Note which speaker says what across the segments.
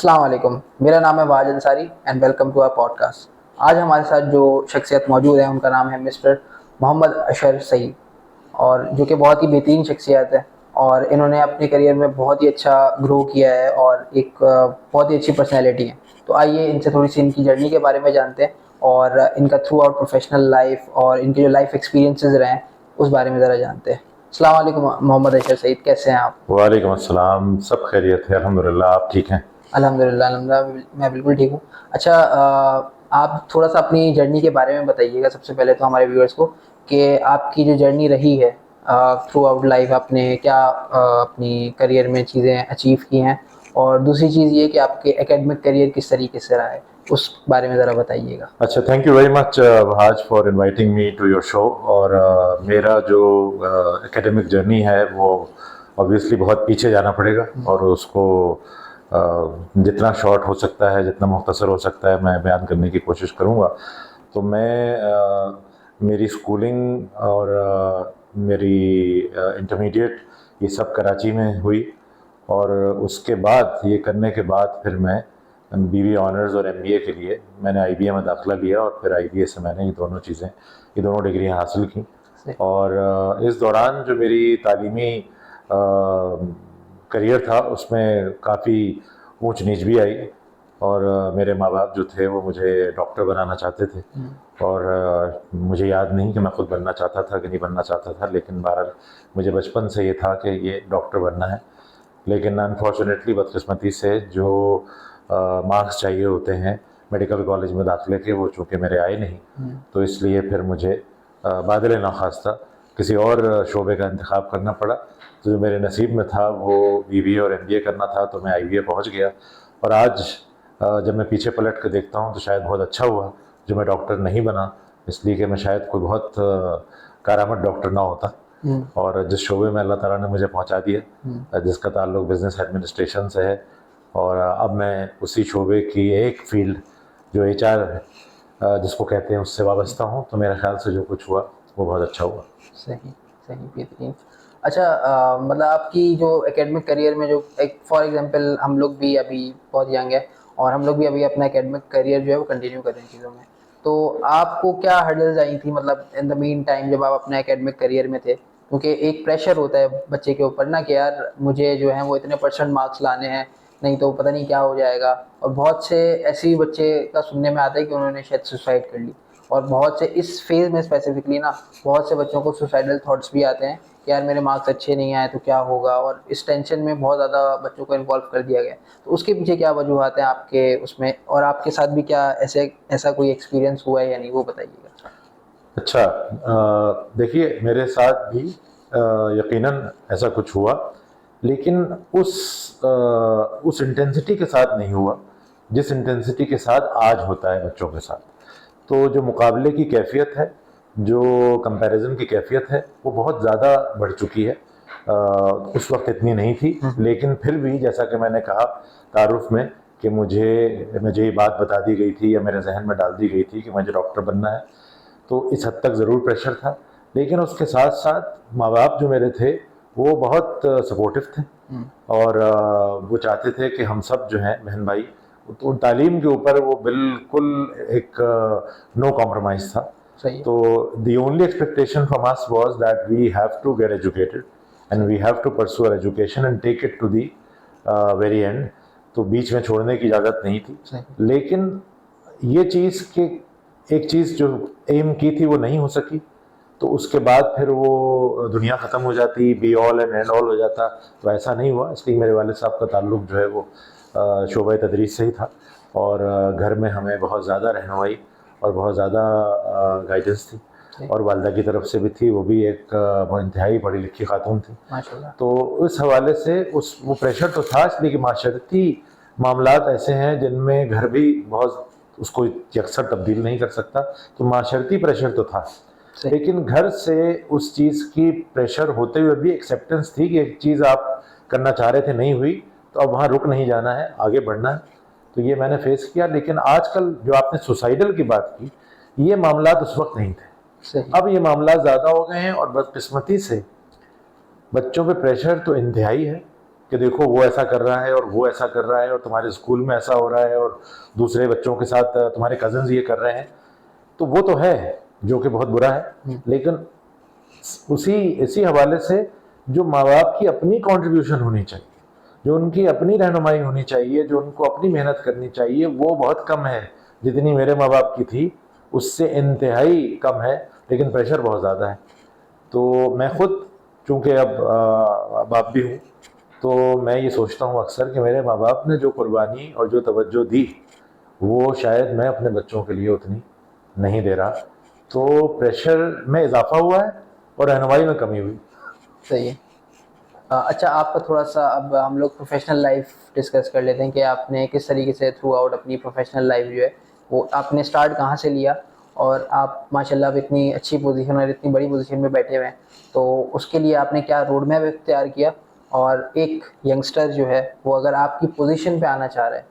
Speaker 1: अस्सलाम वालेकुम, मेरा नाम है Wahaj Ansari and welcome to our podcast. आज हमारे साथ जो शख्सियत मौजूद है उनका नाम है मिस्टर मोहम्मद अशर सईद, और जो कि बहुत ही बेहतरीन शख्सियत है और इन्होंने अपने करियर में बहुत ही अच्छा ग्रो किया है और एक बहुत ही अच्छी पर्सनैलिटी है। तो आइए इनसे थोड़ी सी इनकी जर्नी के बारे में जानते हैं और इनका थ्रू आउट प्रोफेशनल लाइफ और इनके जो लाइफ एक्सपीरियंसेस रहे हैं उस बारे में ज़रा जानते हैं। अस्सलाम वालेकुम मोहम्मद अशर सईद, कैसे हैं आप?
Speaker 2: वालेकुम अस्सलाम। सब खैरियत है अल्हम्दुलिल्लाह। आप ठीक हैं?
Speaker 1: अल्हम्दुलिल्लाह अल्हम्दुलिल्लाह, मैं बिल्कुल ठीक हूँ। अच्छा, आप थोड़ा-सा अपनी जर्नी के बारे में बताइएगा सबसे पहले तो हमारे व्यूअर्स को, कि आपकी जो जर्नी रही है थ्रू आउट लाइफ, आपने क्या अपनी करियर में चीज़ें अचीव की हैं, और दूसरी चीज़ ये कि आपके एकेडमिक करियर किस तरीके से रहा है, उस बारे में ज़रा बताइएगा।
Speaker 2: अच्छा, thank you very much Wahaj for inviting me to your show. और मेरा जो एकेडमिक जर्नी है वो ऑब्वियसली बहुत पीछे जाना पड़ेगा और उसको जितना शॉर्ट हो सकता है, जितना मुख्तसर हो सकता है, मैं बयान करने की कोशिश करूँगा। तो मेरी स्कूलिंग और मेरी इंटरमीडिएट ये सब कराची में हुई, और उसके बाद ये करने के बाद फिर मैं बीबी ऑनर्स और एमबीए के लिए मैंने आईबीए में दाखिला लिया, और फिर आईबीए से मैंने ये दोनों डिग्रियां हासिल की। और इस दौरान जो मेरी तालीमी करियर था उसमें काफ़ी ऊंच नीच भी आई, और मेरे माँ बाप जो थे वो मुझे डॉक्टर बनाना चाहते थे, और मुझे याद नहीं कि मैं खुद बनना चाहता था कि नहीं बनना चाहता था, लेकिन बहरहाल मुझे बचपन से ये था कि ये डॉक्टर बनना है। लेकिन अनफॉर्चुनेटली, बदकिस्मती से, जो मार्क्स चाहिए होते हैं मेडिकल कॉलेज में दाखिले के, वो चूँकि मेरे आए नहीं, तो इसलिए फिर मुझे बादल नाखास्ता किसी और शोबे का इंतखाब करना पड़ा। तो जो मेरे नसीब में था वो बीबीए और एमबीए करना था, तो मैं आईबीए पहुंच गया। और आज जब मैं पीछे पलट कर देखता हूं तो शायद बहुत अच्छा हुआ जो मैं डॉक्टर नहीं बना, इसलिए कि मैं शायद कोई बहुत कारामद डॉक्टर ना होता। और जिस शोबे में अल्लाह ताला ने मुझे पहुंचा दिया, जिसका ताल्लुक बिज़नेस एडमिनिस्ट्रेशन से है, और अब मैं उसी शोबे की एक फील्ड जो एचआर है, जिसको कहते हैं, उससे वाबस्ता हूँ। तो मेरे ख्याल से जो कुछ हुआ वो बहुत अच्छा हुआ।
Speaker 1: सही, सही, बेहतरीन। अच्छा, मतलब आपकी जो एकेडमिक करियर में जो एक फॉर एग्जांपल हम लोग भी अभी बहुत यंग है और हम लोग भी अभी अपना एकेडमिक करियर जो है वो कंटिन्यू कर रहे हैं चीज़ों में। तो आपको क्या हर्डल्स आई थी, मतलब इन द मीन टाइम जब आप अपने एकेडमिक करियर में थे? क्योंकि एक प्रेशर होता है बच्चे के ऊपर ना कि यार मुझे जो है वो इतने परसेंट मार्क्स लाने हैं, नहीं तो पता नहीं क्या हो जाएगा। और बहुत से ऐसे ही बच्चे का सुनने में आता है कि उन्होंने शायद सुसाइड कर ली, और बहुत से इस फेज़ में स्पेसिफिकली ना बहुत से बच्चों को सुसाइडल थॉट्स भी आते हैं कि यार मेरे मार्क्स अच्छे नहीं आए तो क्या होगा, और इस टेंशन में बहुत ज़्यादा बच्चों को इन्वॉल्व कर दिया गया। तो उसके पीछे क्या वजूहत हैं आपके उसमें, और आपके साथ भी क्या ऐसा कोई एक्सपीरियंस हुआ है या नहीं, वो बताइएगा।
Speaker 2: अच्छा, देखिए, मेरे साथ भी यकीनन ऐसा कुछ हुआ, लेकिन उस इंटेंसिटी के साथ नहीं हुआ जिस इंटेंसिटी के साथ आज होता है बच्चों के साथ। तो जो मुकाबले की कैफियत है, जो कंपैरिजन की कैफियत है, वो बहुत ज़्यादा बढ़ चुकी है। उस वक्त इतनी नहीं थी, लेकिन फिर भी जैसा कि मैंने कहा तारुफ में कि मुझे ये बात बता दी गई थी या मेरे जहन में डाल दी गई थी कि मुझे डॉक्टर बनना है, तो इस हद तक ज़रूर प्रेशर था। लेकिन उसके साथ साथ माँ बाप जो मेरे थे वो बहुत सपोर्टिव थे, और वो चाहते थे कि हम सब जो हैं बहन भाई, तो तालीम के ऊपर वो बिल्कुल एक नो कॉम्प्रोमाइज़ था।
Speaker 1: सही है।
Speaker 2: तो the only expectation from us was that we have to get educated and we have to pursue our education and take it to the very end. तो बीच में छोड़ने की इजाज़त नहीं थी। लेकिन ये चीज़ कि एक चीज़ जो एम की थी वो नहीं हो सकी, तो उसके बाद फिर वो दुनिया ख़त्म हो जाती, be all and and all हो जाता। तो ऐसा नहीं हुआ, इसलिए मेरे वालिद साहब का ताल्लुक जो है वो शोबा तदरीस से ही था, और घर में हमें बहुत ज़्यादा रहनुमाई और बहुत ज़्यादा गाइडेंस थी, और वालदा की तरफ से भी थी, वो भी एक इंतहाई पढ़ी लिखी खातून थी।
Speaker 1: माशाल्लाह।
Speaker 2: तो उस हवाले से वो प्रेशर तो था, लेकिन माशरती मामलात ऐसे हैं जिनमें घर भी बहुत उसको यकसर तब्दील नहीं कर सकता, तो माशरती प्रेशर तो था। लेकिन घर से उस चीज़ की प्रेशर होते हुए भी एक्सेप्टेंस थी कि एक चीज़ आप करना चाह रहे थे, नहीं हुई, तो अब वहाँ रुक नहीं जाना है, आगे बढ़ना है। तो ये मैंने फेस किया। लेकिन आजकल जो आपने सुसाइडल की बात की, ये मामलात उस वक्त नहीं थे। अब ये मामला ज़्यादा हो गए हैं, और बदकिस्मती से बच्चों पे प्रेशर तो इंतहाई है, कि देखो वो ऐसा कर रहा है और वो ऐसा कर रहा है और तुम्हारे स्कूल में ऐसा हो रहा है और दूसरे बच्चों के साथ तुम्हारे कजन्स ये कर रहे हैं, तो वो तो है जो कि बहुत बुरा है। लेकिन उसी इसी हवाले से जो माँ बाप की अपनी कंट्रीब्यूशन होनी चाहिए, जो उनकी अपनी रहनुमाई होनी चाहिए, जो उनको अपनी मेहनत करनी चाहिए, वो बहुत कम है। जितनी मेरे माँ बाप की थी उससे इंतहाई कम है, लेकिन प्रेशर बहुत ज़्यादा है। तो मैं खुद चूँकि अब बाप भी हूँ, तो मैं ये सोचता हूँ अक्सर कि मेरे माँ बाप ने जो कुर्बानी और जो तवज्जो दी वो शायद मैं अपने बच्चों के लिए उतनी नहीं दे रहा। तो प्रेशर में इजाफा हुआ है और रहनुमाई में कमी हुई।
Speaker 1: सही है। अच्छा, आपका थोड़ा सा अब हम लोग प्रोफेशनल लाइफ डिस्कस कर लेते हैं कि आपने किस तरीके से थ्रू आउट अपनी प्रोफेशनल लाइफ जो है वो आपने स्टार्ट कहाँ से लिया, और आप माशाल्लाह अब इतनी अच्छी पोजीशन और इतनी बड़ी पोजीशन में बैठे हुए हैं, तो उसके लिए आपने क्या रोड मैप तैयार किया। और एक यंगस्टर जो है वो अगर आपकी पोजीशन पे आना चाह रहा है,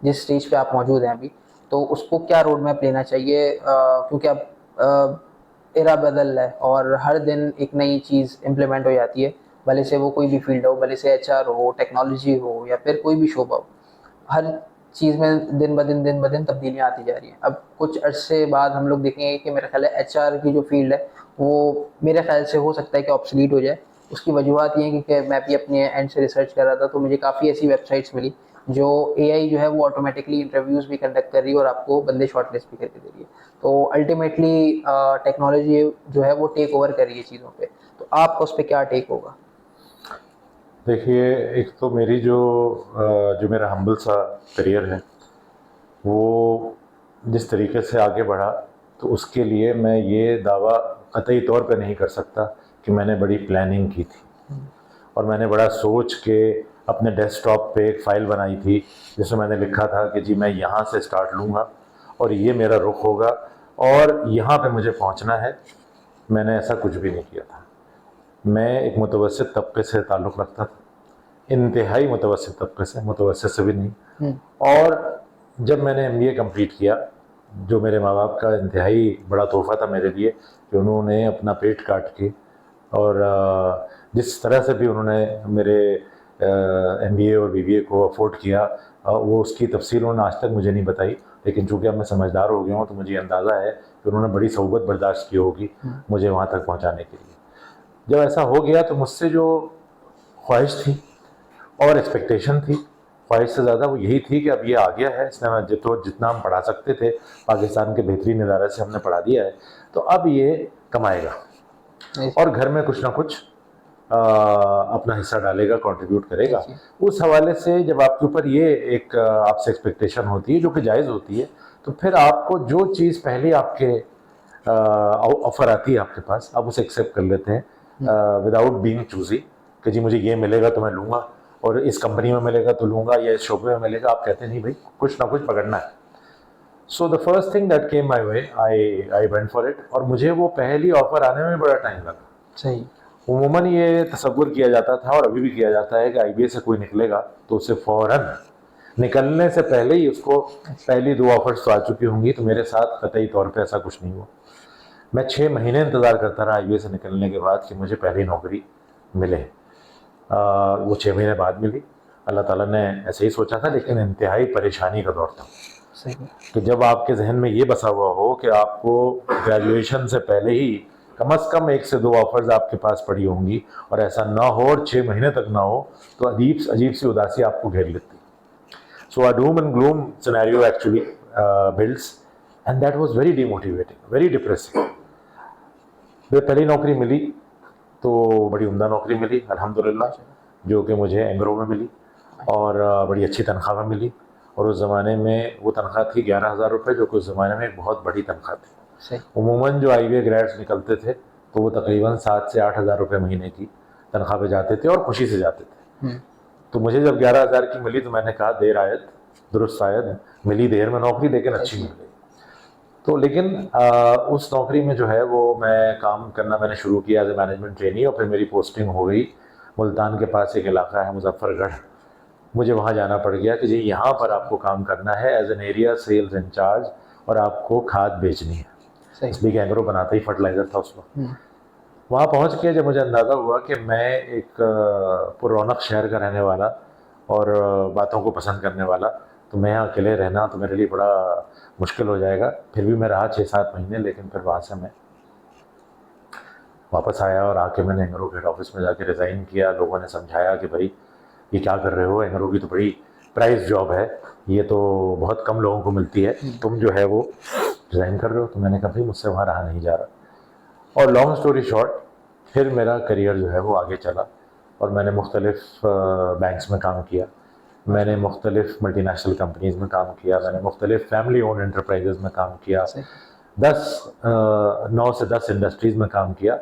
Speaker 1: जिस स्टेज पे आप मौजूद हैं अभी, तो उसको क्या रोड मैप लेना चाहिए, क्योंकि अब एरा बदल रहा है और हर दिन एक नई चीज़ इम्प्लीमेंट हो जाती है, भले से वो कोई भी फील्ड हो, भले से एचआर हो, टेक्नोलॉजी हो, या फिर कोई भी शोबा हो, हर चीज़ में दिन ब दिन तब्दीलियाँ आती जा रही हैं। अब कुछ अरसे बाद हम लोग देखेंगे कि मेरा ख्याल है एचआर की जो फील्ड है वो मेरे ख्याल से हो सकता है कि ऑब्सलीट हो जाए। उसकी वजूहत ये है कि मैं भी अपने एंड से रिसर्च कर रहा था, तो मुझे काफ़ी ऐसी वेबसाइट्स मिली जो एआई जो है वो ऑटोमेटिकली इंटरव्यूज़ भी कंडक्ट कर रही है और आपको बंदे शॉर्टलिस्ट भी करके दे रही है। तो अल्टीमेटली टेक्नोलॉजी जो है वो टेक ओवर कर रही है चीज़ों पे। तो आपका उस पर क्या टेक होगा?
Speaker 2: देखिए, एक तो मेरी जो मेरा हम्बल सा करियर है वो जिस तरीके से आगे बढ़ा, तो उसके लिए मैं ये दावा कतई तौर पे नहीं कर सकता कि मैंने बड़ी प्लानिंग की थी और मैंने बड़ा सोच के अपने डेस्कटॉप पे एक फ़ाइल बनाई थी जिसमें मैंने लिखा था कि जी मैं यहाँ से स्टार्ट लूँगा और ये मेरा रुख होगा और यहाँ पे मुझे पहुँचना है। मैंने ऐसा कुछ भी नहीं किया था। मैं एक मुतवस्सित तबके से ताल्लुक़ रखता था, इंतहाई मुतवस्सित तबके से, मुतवस्सित से भी नहीं। और जब मैंने एमबीए कंप्लीट किया, जो मेरे माँ बाप का इंतहाई बड़ा तोहफ़ा था मेरे लिए कि उन्होंने अपना पेट काट के और जिस तरह से भी उन्होंने मेरे एमबीए और बीबीए को अफोर्ड किया, वो उसकी तफसील उन्होंने आज तक मुझे नहीं बताई। लेकिन चूँकि अब मैं समझदार हो गया हूँ तो मुझे अंदाज़ा है कि उन्होंने बड़ी सहुबत बर्दाश्त की होगी मुझे वहाँ तक पहुँचाने के लिए। जब ऐसा हो गया तो मुझसे जो ख्वाहिश थी और एक्सपेक्टेशन थी, ख्वाहिश से ज़्यादा वो यही थी कि अब ये आ गया है, इसने हमें जितना हम पढ़ा सकते थे पाकिस्तान के बेहतरीन इदारे से हमने पढ़ा दिया है, तो अब ये कमाएगा और घर में कुछ ना कुछ अपना हिस्सा डालेगा, कंट्रीब्यूट करेगा। उस हवाले से जब आपके ऊपर ये एक आपसे एक्सपेक्टेशन होती है जो कि जायज़ होती है, तो फिर आपको जो चीज़ पहले आपके ऑफ़र आती है आपके पास, आप उसे एक्सेप्ट कर लेते हैं विदाउट बीइंग चूज़ी कि जी मुझे ये मिलेगा तो मैं लूँगा और इस कंपनी में मिलेगा तो लूँगा या इस शोबे में मिलेगा। आप कहते हैं नहीं भाई कुछ ना कुछ पकड़ना है। So the first thing that came my way, I went for it. और मुझे वो पहली ऑफ़र आने में बड़ा टाइम लगा।
Speaker 1: सही।
Speaker 2: उमूमन ये तसव्वुर किया जाता था और अभी भी किया जाता है कि आईबीए से कोई निकलेगा तो उसे फ़ौरन निकलने से पहले ही उसको पहली 2 ऑफ़र्स तो आ चुकी होंगी। तो मेरे साथ कतई तौर पे ऐसा कुछ नहीं हुआ। मैं 6 महीने इंतज़ार करता रहा आईबीए से निकलने के बाद कि मुझे पहली नौकरी मिले। वो 6 महीने बाद मिली। अल्लाह ताला ने ऐसे ही सोचा था, लेकिन इंतहाई परेशानी का दौर था।
Speaker 1: सही।
Speaker 2: कि जब आपके जहन में ये बसा हुआ हो कि आपको ग्रेजुएशन से पहले ही कम से कम 1 से 2 ऑफर्स आपके पास पड़ी होंगी और ऐसा ना हो और 6 महीने तक ना हो, तो अजीब सी उदासी आपको घेर लेती। So a doom and gloom scenario actually builds and that was very demotivating, very depressing. जब पहली नौकरी मिली तो बड़ी उम्दा नौकरी मिली अल्हम्दुलिल्लाह, जो कि मुझे एंग्रो में मिली और बड़ी अच्छी तनख्वाह में मिली। और उस ज़माने में वो तनख्वाह थी 11,000 रुपये, जो कि उस ज़माने में एक बहुत बड़ी तनख्वाह थी। उमूमन जो आईबीए ग्रेड्स निकलते थे तो वो तकरीबन 7 से 8,000 रुपये महीने की तनख्वाह पे जाते थे और खुशी से जाते थे। तो मुझे जब 11,000 की मिली तो मैंने कहा देर आयत दुरुस्त आयत, मिली देर में नौकरी लेकिन अच्छी मिल गई। तो लेकिन उस नौकरी में जो है वो मैं काम करना मैंने शुरू किया एज ए मैनेजमेंट ट्रेनी और फिर मेरी पोस्टिंग हो गई मुल्तान के पास एक इलाका है मुजफ्फरगढ़। मुझे वहाँ जाना पड़ गया कि जी यहाँ पर आपको काम करना है as an area sales incharge और आपको खाद बेचनी है। इसलिए एग्रो बनाता ही फर्टिलाइज़र था उस वक्त। वहाँ पहुँच के जब मुझे अंदाज़ा हुआ कि मैं एक पुरौनक शहर का रहने वाला और बातों को पसंद करने वाला, तो मैं यहाँ अकेले रहना तो मेरे लिए बड़ा मुश्किल हो जाएगा। फिर भी मैं रहा 6-7 महीने, लेकिन फिर वहाँ से मैं वापस आया और आके मैंने एंगरो हेड ऑफिस में जाके रिज़ाइन किया। लोगों ने समझाया कि भाई ये क्या कर रहे हो, एंगरो की तो बड़ी प्राइस जॉब है, ये तो बहुत कम लोगों को मिलती है, तुम जो है वो रिज़ाइन कर रहे हो। तो मैंने कहा भाई मुझसे वहाँ रहा नहीं जा रहा। और लॉन्ग स्टोरी शॉर्ट, फिर मेरा करियर जो है वो आगे चला और मैंने मुख्तलिफ़ बैंक्स में काम किया, मैंने मुख्तलिफ़ मल्टीनेशनल कंपनीज़ में काम किया, मैंने मुख्तलिफ़ फैमिली ओन एंटरप्राइजेज़ में काम किया, 9 से 10 इंडस्ट्रीज़ में काम किया।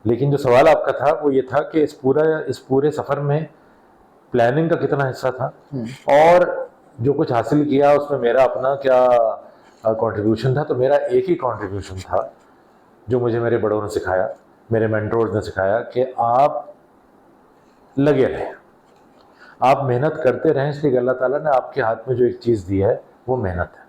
Speaker 2: लेकिन जो सवाल आपका था वो ये था कि इस पूरे सफ़र में प्लानिंग का कितना हिस्सा था और जो कुछ हासिल किया उसमें मेरा अपना क्या कंट्रीब्यूशन था। तो मेरा एक ही कंट्रीब्यूशन था जो मुझे मेरे बड़ों ने सिखाया, मेरे मेंटोर्स ने सिखाया कि आप लगे रहें, आप मेहनत करते रहें, इसलिए अल्लाह ताला ने आपके हाथ में जो एक चीज़ दी है वो मेहनत है,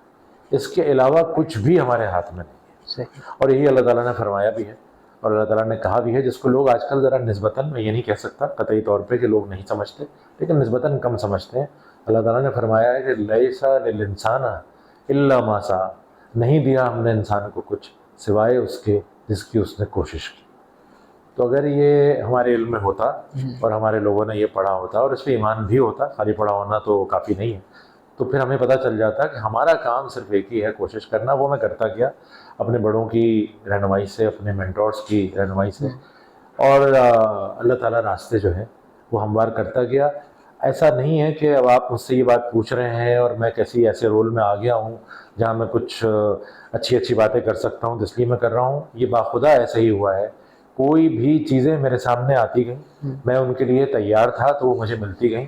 Speaker 2: इसके अलावा कुछ भी हमारे हाथ में नहीं है। और यही अल्लाह ताला ने फरमाया भी है और अल्लाह ताला ने कहा भी है, जिसको लोग आजकल ज़रा निस्बतन, मैं ये नहीं कह सकता कतई तौर पे कि लोग नहीं समझते, लेकिन निस्बतन कम समझते हैं। अल्लाह ताला ने फरमाया है कि लैसा लिल इंसाना इल्ला मा सा, नहीं दिया हमने इंसान को कुछ सिवाय उसके जिसकी उसने कोशिश की। तो अगर ये हमारे इल्म में होता और हमारे लोगों ने ये पढ़ा होता और इस पर ईमान भी होता, खाली पढ़ा होना तो काफ़ी नहीं है, तो फिर हमें पता चल जाता कि हमारा काम सिर्फ एक ही है, कोशिश करना। वो मैं करता गया अपने बड़ों की रहनुमाई से, अपने मेंटोर्स की रहनुमाई से, और अल्लाह ताला रास्ते जो है वो हमवार करता गया। ऐसा नहीं है कि अब आप मुझसे ये बात पूछ रहे हैं और मैं कैसी ऐसे रोल में आ गया हूँ जहाँ मैं कुछ अच्छी अच्छी बातें कर सकता हूँ, इसलिए मैं कर रहा हूँ। ये बाखुदा ऐसा ही हुआ है, कोई भी चीज़ें मेरे सामने आती गई, मैं उनके लिए तैयार था तो वो मुझे मिलती गई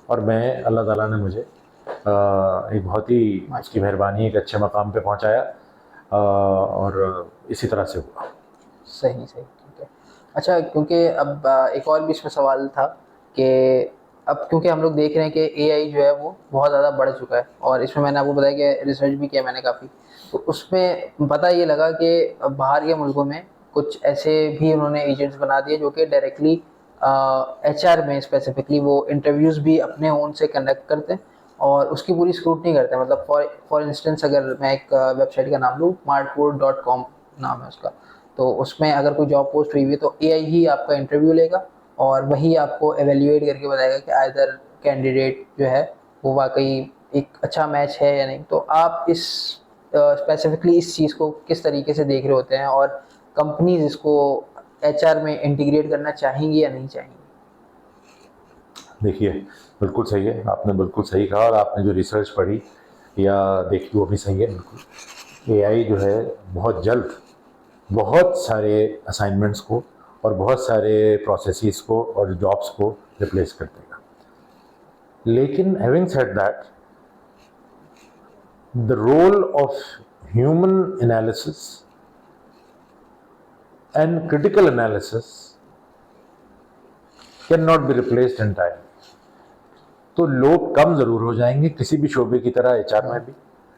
Speaker 2: और मैं, अल्लाह ताला ने मुझे एक बहुत ही उसकी मेहरबानी एक अच्छे मकाम पे पहुंचाया और इसी तरह से हुआ।
Speaker 1: सही सही, ठीक है। अच्छा, क्योंकि अब एक और भी इसमें सवाल था कि अब क्योंकि हम लोग देख रहे हैं कि एआई जो है वो बहुत ज़्यादा बढ़ चुका है और इसमें मैंने आपको बताया कि रिसर्च भी किया मैंने काफ़ी, तो उसमें पता ये लगा कि बाहर के मुल्कों में कुछ ऐसे भी उन्होंने एजेंट्स बना दिए जो कि डायरेक्टली एचआर में स्पेसिफिकली वो इंटरव्यूज़ भी अपने ओन से कंडक्ट करते हैं और उसकी पूरी स्क्रूटनी करते हैं। मतलब फॉर इंस्टेंस अगर मैं एक वेबसाइट का नाम लूँ, smartboard.com नाम है उसका, तो उसमें अगर कोई जॉब पोस्ट हुई हुई है तो एआई ही आपका इंटरव्यू लेगा और वही आपको एवेल्यूएट करके बताएगा कि आइदर कैंडिडेट जो है वो वाकई एक अच्छा मैच है या नहीं। तो आप इस स्पेसिफिकली इस चीज़ को किस तरीके से देख रहे होते हैं और कंपनीज इसको एचआर में इंटीग्रेट करना चाहेंगी या नहीं चाहेंगी?
Speaker 2: देखिए, बिल्कुल सही है, आपने बिल्कुल सही कहा और आपने जो रिसर्च पढ़ी या देखी वो भी सही है। बिल्कुल एआई जो है बहुत जल्द बहुत सारे असाइनमेंट्स को और बहुत सारे प्रोसेसेस को और जॉब्स को रिप्लेस कर देगा। लेकिन having said that, the role of human analysis and critical analysis can not be replaced entirely. तो लोग कम ज़रूर हो जाएंगे, किसी भी शोबे की तरह एचआर में भी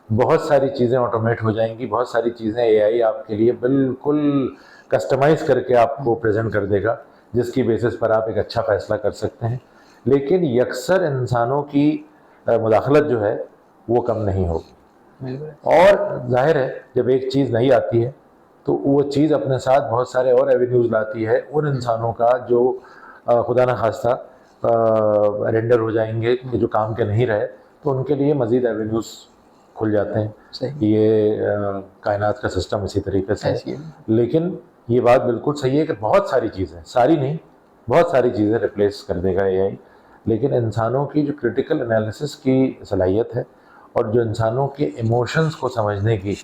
Speaker 2: बहुत सारी चीज़ें ऑटोमेट हो जाएंगी, बहुत सारी चीज़ें एआई आपके लिए बिल्कुल कस्टमाइज करके आपको प्रेजेंट कर देगा, जिसकी बेसिस पर आप एक अच्छा फ़ैसला कर सकते हैं। लेकिन यकसर इंसानों की मुदाखलत जो है वो कम नहीं होगी। और जाहिर है जब एक चीज़ नहीं आती है तो वो चीज़ अपने साथ बहुत सारे और एवेन्यूज़ लाती है उन इंसानों का जो खुदा न खास्ता रेंडर हो जाएंगे कि जो काम के नहीं रहे, तो उनके लिए मज़ीद एवेन्यूज़ खुल जाते हैं। ये कायनात का सिस्टम इसी तरीके से है। लेकिन ये बात बिल्कुल सही है कि बहुत सारी चीज़ें, सारी नहीं, बहुत सारी चीज़ें रिप्लेस कर देगा एआई, लेकिन इंसानों की जो क्रिटिकल एनालिसिस की सलाहियत है और जो इंसानों के इमोशंस को समझने की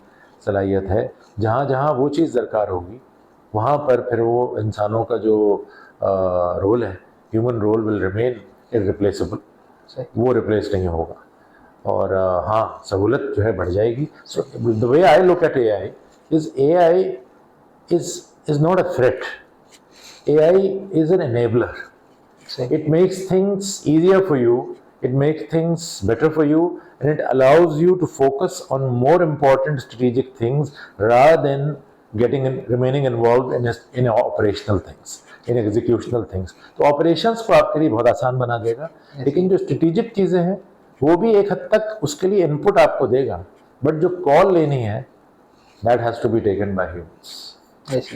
Speaker 2: सलाहियत है, जहाँ जहाँ वो चीज़ दरकार होगी वहाँ पर फिर वो इंसानों का जो रोल है, human role will remain irreplaceable, वो रिप्लेस नहीं होगा। और हाँ, सहूलत जो है बढ़ जाएगी। So the way I look at AI is not a threat. AI is an enabler. It makes things easier for you, it makes things better for you, and it allows you to focus on more important strategic things rather than getting in, remaining involved in operational things, in executional things. तो operations को आपके लिए बहुत आसान बना देगा, लेकिन जो strategic चीजें हैं वो भी एक हद तक उसके लिए input आपको देगा, बट जो call लेनी है that has to be taken by humans.
Speaker 1: Yes,